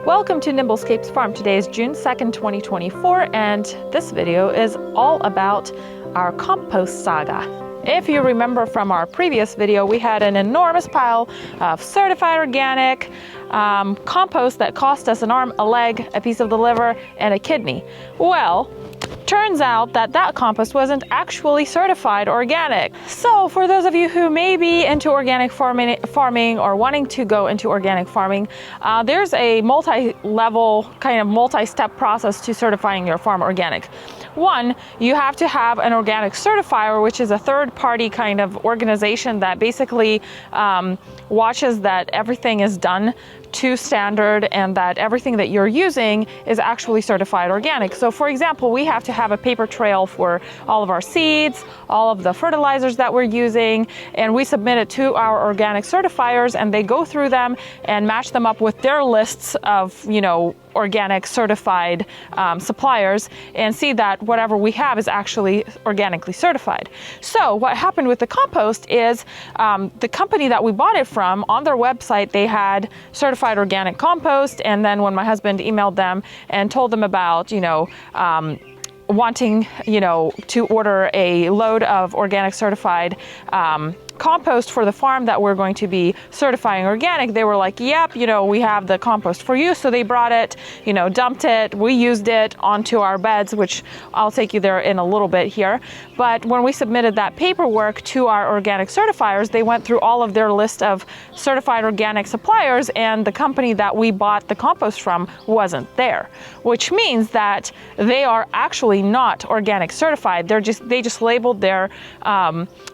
Welcome to NibbleScapes Farm. Today is June 2nd, 2024, and this video is all about our compost saga. If you remember from our previous video, we had an enormous pile of certified organic compost that cost us an arm, a leg, a piece of the liver, and a kidney. Well, turns out that that compost wasn't actually certified organic. So for those of you who may be into organic farming or wanting to go into organic farming, there's a multi-level, kind of multi-step process to certifying your farm organic. One, you have to have an organic certifier, which is a third-party kind of organization that basically watches that everything is done to standard and that everything that you're using is actually certified organic. So for example, we have to have a paper trail for all of our seeds, all of the fertilizers that we're using, and we submit it to our organic certifiers, and they go through them and match them up with their lists of, organic certified suppliers and see that whatever we have is actually organically certified. So what happened with the compost is the company that we bought it from, on their website they had certified organic compost, and then when my husband emailed them and told them about wanting to order a load of organic certified compost for the farm that we're going to be certifying organic, they were like, yep, we have the compost for you. So they brought it, dumped it, we used it onto our beds, which I'll take you there in a little bit here. But when we submitted that paperwork to our organic certifiers, they went through all of their list of certified organic suppliers, and the company that we bought the compost from wasn't there, which means that they are actually not organic certified. They just labeled their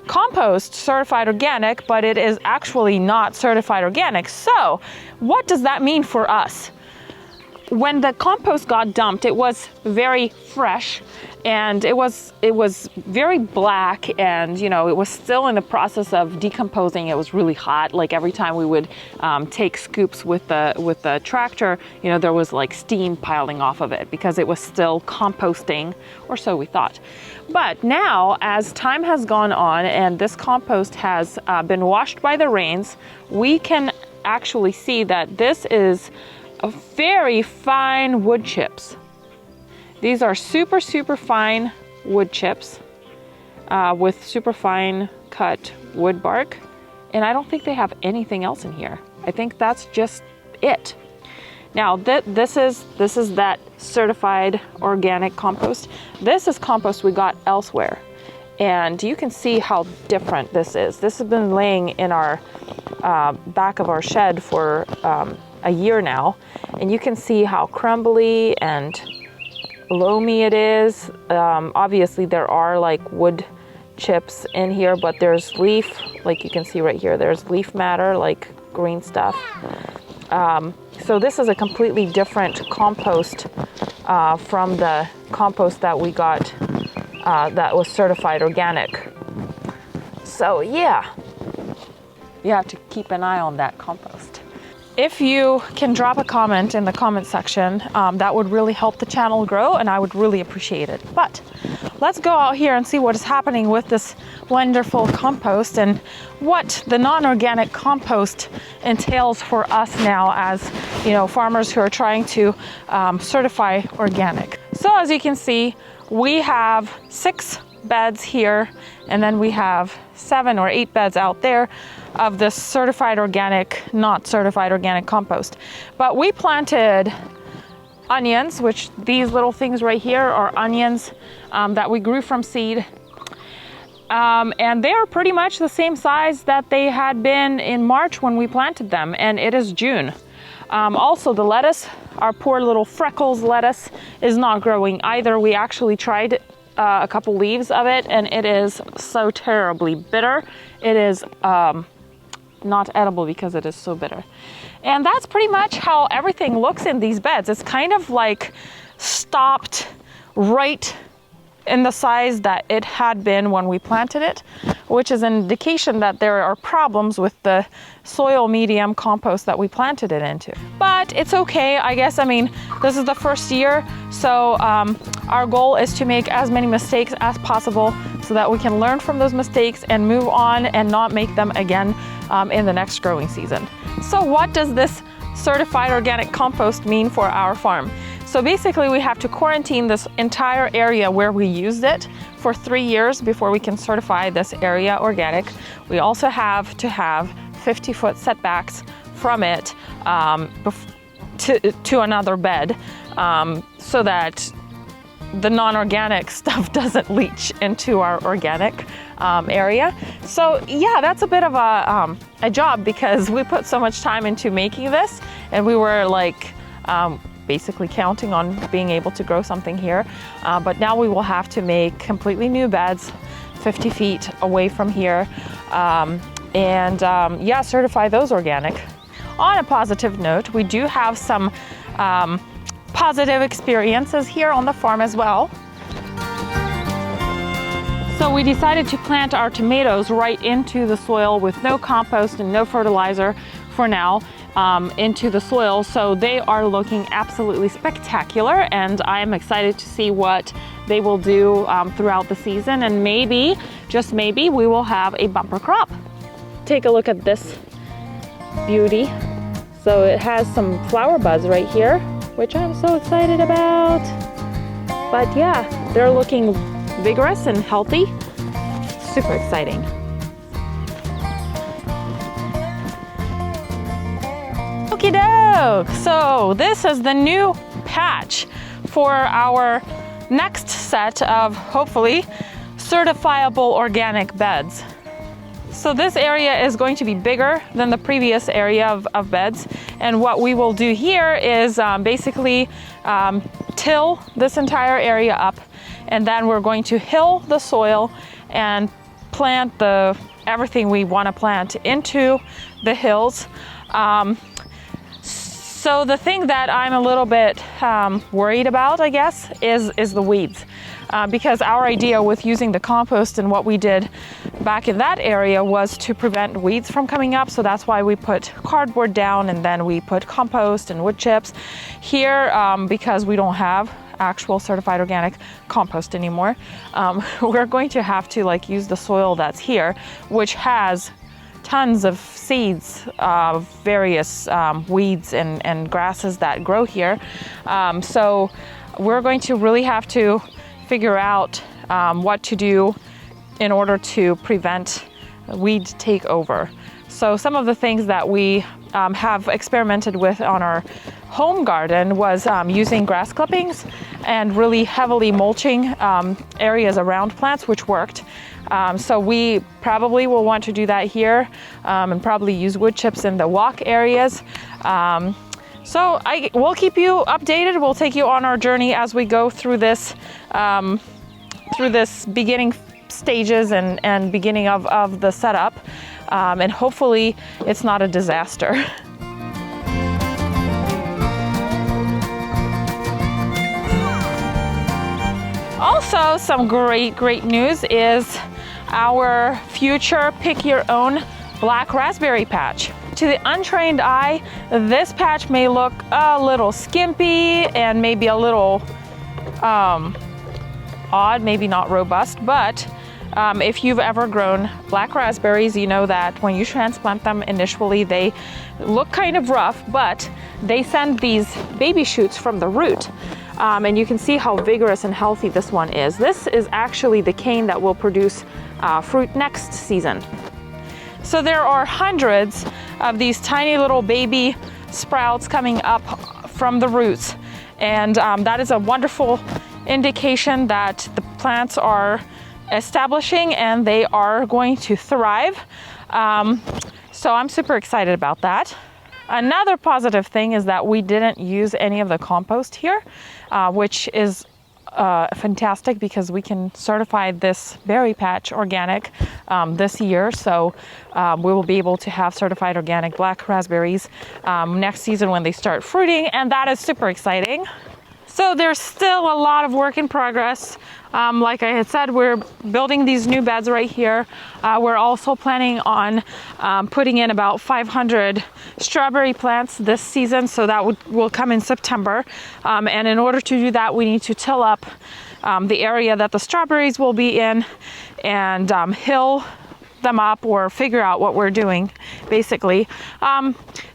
compost certified organic, but it is actually not certified organic. So what does that mean for us? When the compost got dumped, it was very fresh, and it was very black, and it was still in the process of decomposing. It was really hot. Like every time we would take scoops with the tractor, there was like steam piling off of it because it was still composting, or so we thought. But now, as time has gone on and this compost has been washed by the rains, we can actually see that this is a very fine wood chips. These are super, super fine wood chips with super fine cut wood bark. And I don't think they have anything else in here. I think that's just it. Now this is that certified organic compost. This is compost we got elsewhere. And you can see how different this is. This has been laying in our back of our shed for a year now, and you can see how crumbly and loamy it is. Obviously there are like wood chips in here, but there's leaf, like you can see right here, there's leaf matter, like green stuff. So this is a completely different compost from the compost that we got that was certified organic. So yeah, you have to keep an eye on that compost. If you can drop a comment in the comment section, that would really help the channel grow, and I would really appreciate it. But let's go out here and see what is happening with this wonderful compost and what the non-organic compost entails for us now as farmers who are trying to certify organic. So as you can see, we have 6 beds here, and then we have 7 or 8 beds out there of this certified organic, not certified organic compost. But we planted onions, which these little things right here are onions that we grew from seed. And they are pretty much the same size that they had been in March when we planted them, and it is June. Also the lettuce, our poor little freckles lettuce, is not growing either. We actually tried a couple leaves of it, and it is so terribly bitter. It is not edible because it is so bitter. And that's pretty much how everything looks in these beds. It's kind of like stopped right in the size that it had been when we planted it, which is an indication that there are problems with the soil medium compost that we planted it into. But it's okay, I guess. I mean, this is the first year, so our goal is to make as many mistakes as possible so that we can learn from those mistakes and move on and not make them again in the next growing season. So what does this certified organic compost mean for our farm? So basically we have to quarantine this entire area where we used it for 3 years before we can certify this area organic. We also have to have 50-foot setbacks from it to another bed, so that the non-organic stuff doesn't leach into our organic area. So yeah, that's a bit of a job, because we put so much time into making this, and we were like basically counting on being able to grow something here. But now we will have to make completely new beds 50 feet away from here, and yeah, certify those organic. On a positive note, we do have some positive experiences here on the farm as well. So we decided to plant our tomatoes right into the soil with no compost and no fertilizer for now, into the soil. So they are looking absolutely spectacular, and I am excited to see what they will do throughout the season, and maybe, just maybe, we will have a bumper crop. Take a look at this beauty. So it has some flower buds right here, which I'm so excited about. But yeah, they're looking vigorous and healthy. Super exciting. Okie doke! So this is the new patch for our next set of, hopefully, certifiable organic beds. So this area is going to be bigger than the previous area of beds. And what we will do here is basically till this entire area up, and then we're going to hill the soil and plant everything we want to plant into the hills. So the thing that I'm a little bit worried about, I guess, is the weeds. Because our idea with using the compost and what we did back in that area was to prevent weeds from coming up. So that's why we put cardboard down, and then we put compost and wood chips. Here, because we don't have actual certified organic compost anymore, we're going to have to use the soil that's here, which has tons of seeds of various weeds and grasses that grow here. So we're going to really have to figure out what to do in order to prevent weed takeover. So some of the things that we have experimented with on our home garden was using grass clippings and really heavily mulching areas around plants, which worked. So we probably will want to do that here, and probably use wood chips in the walk areas. So we'll keep you updated. We'll take you on our journey as we go through this beginning stages and beginning of the setup. And hopefully it's not a disaster. Also, some great news is our future pick your own black raspberry patch. To the untrained eye, this patch may look a little skimpy and maybe a little odd, maybe not robust, but if you've ever grown black raspberries, you know that when you transplant them initially, they look kind of rough, but they send these baby shoots from the root. And you can see how vigorous and healthy this one is. This is actually the cane that will produce fruit next season. So there are hundreds of these tiny little baby sprouts coming up from the roots. And that is a wonderful indication that the plants are establishing and they are going to thrive. So I'm super excited about that. Another positive thing is that we didn't use any of the compost here, which is fantastic because we can certify this berry patch organic this year. So we will be able to have certified organic black raspberries next season when they start fruiting, and that is super exciting. So there's still a lot of work in progress. Like I had said, we're building these new beds right here. We're also planning on putting in about 500 strawberry plants this season, so that will come in September. And in order to do that, we need to till up the area that the strawberries will be in and hill them up or figure out what we're doing, basically.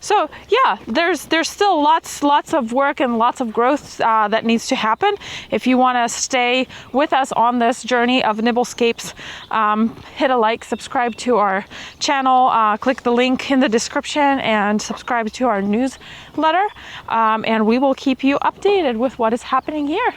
So yeah, there's still lots of work and lots of growth that needs to happen. If you want to stay with us on this journey of NibbleScapes, hit a like, subscribe to our channel, click the link in the description and subscribe to our newsletter, and we will keep you updated with what is happening here.